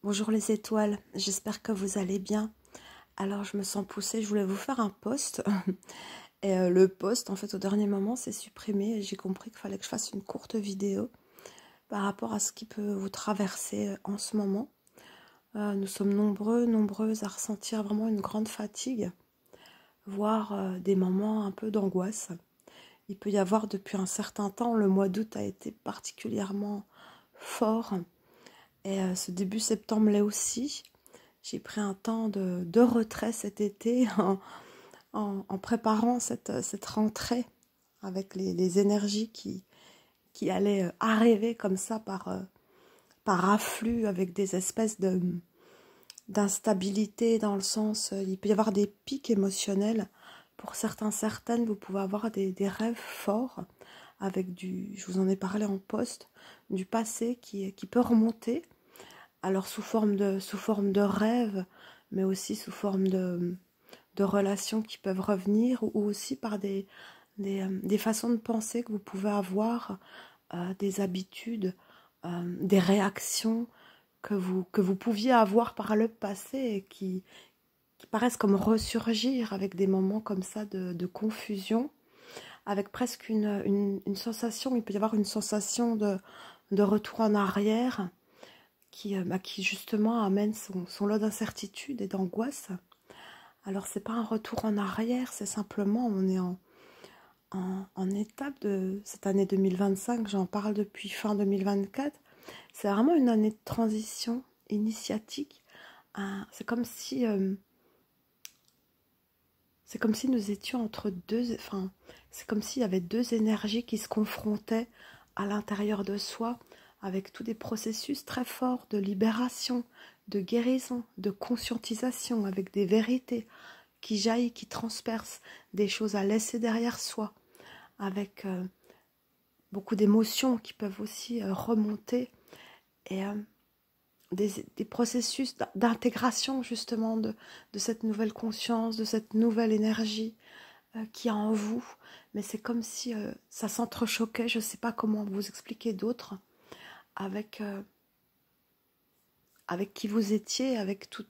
Bonjour les étoiles, j'espère que vous allez bien. Alors je me sens poussée, je voulais vous faire un post et le post en fait au dernier moment s'est supprimé et j'ai compris qu'il fallait que je fasse une courte vidéo par rapport à ce qui peut vous traverser en ce moment. Nous sommes nombreuses à ressentir vraiment une grande fatigue, voire des moments un peu d'angoisse. Il peut y avoir depuis un certain temps, le mois d'août a été particulièrement fort et ce début septembre l'est aussi. J'ai pris un temps de retrait cet été en préparant cette rentrée avec les énergies qui allaient arriver comme ça par afflux avec des espèces d'instabilité dans le sens, il peut y avoir des pics émotionnels. Pour certaines, vous pouvez avoir des rêves forts avec je vous en ai parlé en post, du passé qui peut remonter. Alors sous forme de rêve, mais aussi sous forme de relations qui peuvent revenir, ou aussi par des façons de penser que vous pouvez avoir, des habitudes, des réactions que vous pouviez avoir par le passé et qui paraissent comme ressurgir avec des moments comme ça de confusion, avec presque une sensation, il peut y avoir une sensation de retour en arrière qui justement amène son lot d'incertitude et d'angoisse. Alors c'est pas un retour en arrière, c'est simplement on est en étape de cette année 2025, j'en parle depuis fin 2024, c'est vraiment une année de transition initiatique. C'est comme si nous étions entre deux, enfin c'est comme s'il y avait deux énergies qui se confrontaient à l'intérieur de soi, avec tous des processus très forts de libération, de guérison, de conscientisation, avec des vérités qui jaillissent, qui transpercent, des choses à laisser derrière soi, avec beaucoup d'émotions qui peuvent aussi remonter, et des processus d'intégration justement de cette nouvelle conscience, de cette nouvelle énergie qui est en vous. Mais c'est comme si ça s'entrechoquait, je ne sais pas comment vous expliquer d'autres, avec qui vous étiez, avec tout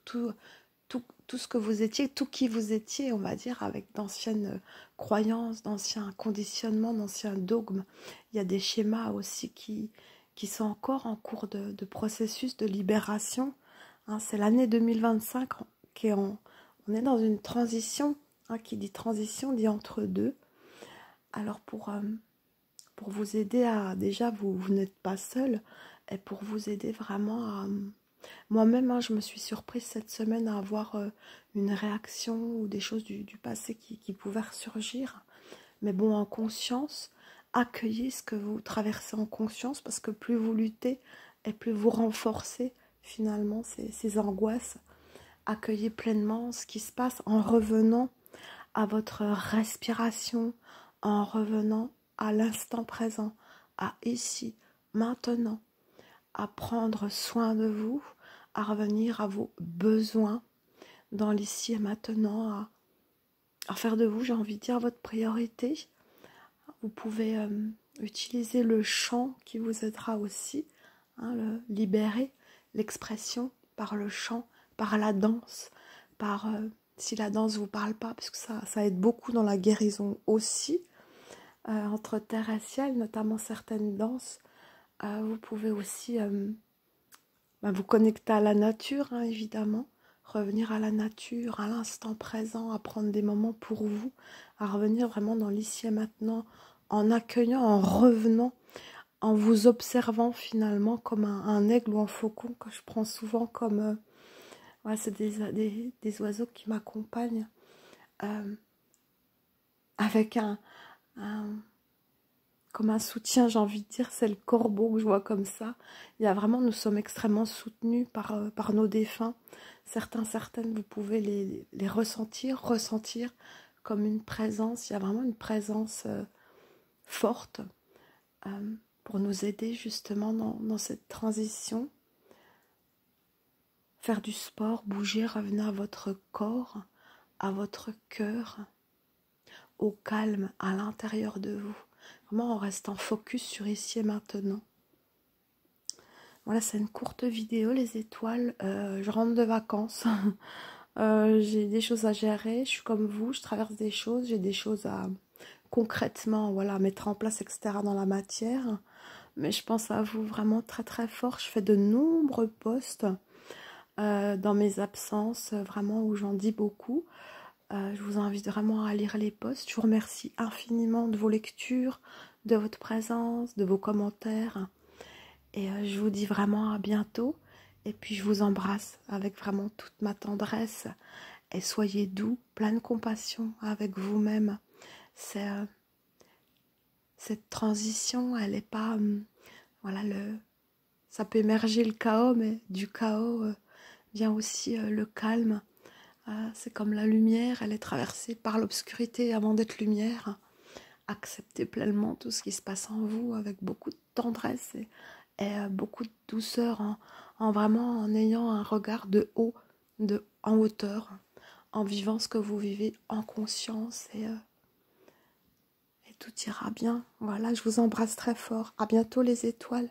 ce que vous étiez, tout qui vous étiez, on va dire, avec d'anciennes croyances, d'anciens conditionnements, d'anciens dogmes. Il y a des schémas aussi qui sont encore en cours de processus de libération. Hein, c'est l'année 2025 on est dans une transition. Hein, qui dit transition dit entre deux. Alors pour vous aider à, déjà vous n'êtes pas seul, et pour vous aider vraiment à, moi-même, hein, je me suis surprise cette semaine à avoir une réaction ou des choses du passé qui pouvaient ressurgir. Mais bon, en conscience, accueillez ce que vous traversez en conscience, parce que plus vous luttez et plus vous renforcez finalement ces angoisses. Accueillez pleinement ce qui se passe en revenant à votre respiration, en revenant à l'instant présent, à ici, maintenant, à prendre soin de vous, à revenir à vos besoins dans l'ici et maintenant, à faire de vous, j'ai envie de dire, votre priorité. Vous pouvez utiliser le chant qui vous aidera aussi, hein, libérer l'expression par le chant, par la danse, si la danse ne vous parle pas, parce que ça aide beaucoup dans la guérison aussi, entre terre et ciel, notamment certaines danses. Vous pouvez aussi vous connecter à la nature, hein, évidemment, revenir à la nature, à l'instant présent, à prendre des moments pour vous, à revenir vraiment dans l'ici et maintenant, en accueillant, en revenant, en vous observant finalement comme un aigle ou un faucon, que je prends souvent comme... ouais, c'est des oiseaux qui m'accompagnent, avec un comme un soutien, j'ai envie de dire, c'est le corbeau que je vois comme ça. Il y a vraiment, nous sommes extrêmement soutenus par nos défunts. Certaines, vous pouvez les ressentir comme une présence. Il y a vraiment une présence forte pour nous aider justement dans cette transition. Faire du sport, bouger, revenir à votre corps, à votre cœur, au calme à l'intérieur de vous. Vraiment en restant focus sur ici et maintenant. Voilà, c'est une courte vidéo, les étoiles. Je rentre de vacances. J'ai des choses à gérer. Je suis comme vous, je traverse des choses. J'ai des choses à concrètement, voilà, mettre en place, etc. dans la matière. Mais je pense à vous vraiment très très fort. Je fais de nombreux posts dans mes absences, vraiment où j'en dis beaucoup. Je vous invite vraiment à lire les posts. Je vous remercie infiniment de vos lectures, de votre présence, de vos commentaires. Et je vous dis vraiment à bientôt. Et puis je vous embrasse avec vraiment toute ma tendresse. Et soyez doux, plein de compassion avec vous-même. Cette transition, elle n'est pas... voilà, ça peut émerger le chaos, mais du chaos vient aussi le calme. C'est comme la lumière, elle est traversée par l'obscurité avant d'être lumière. Acceptez pleinement tout ce qui se passe en vous avec beaucoup de tendresse et beaucoup de douceur, en vraiment en ayant un regard de haut, en hauteur, en vivant ce que vous vivez en conscience et tout ira bien. Voilà, je vous embrasse très fort. À bientôt les étoiles.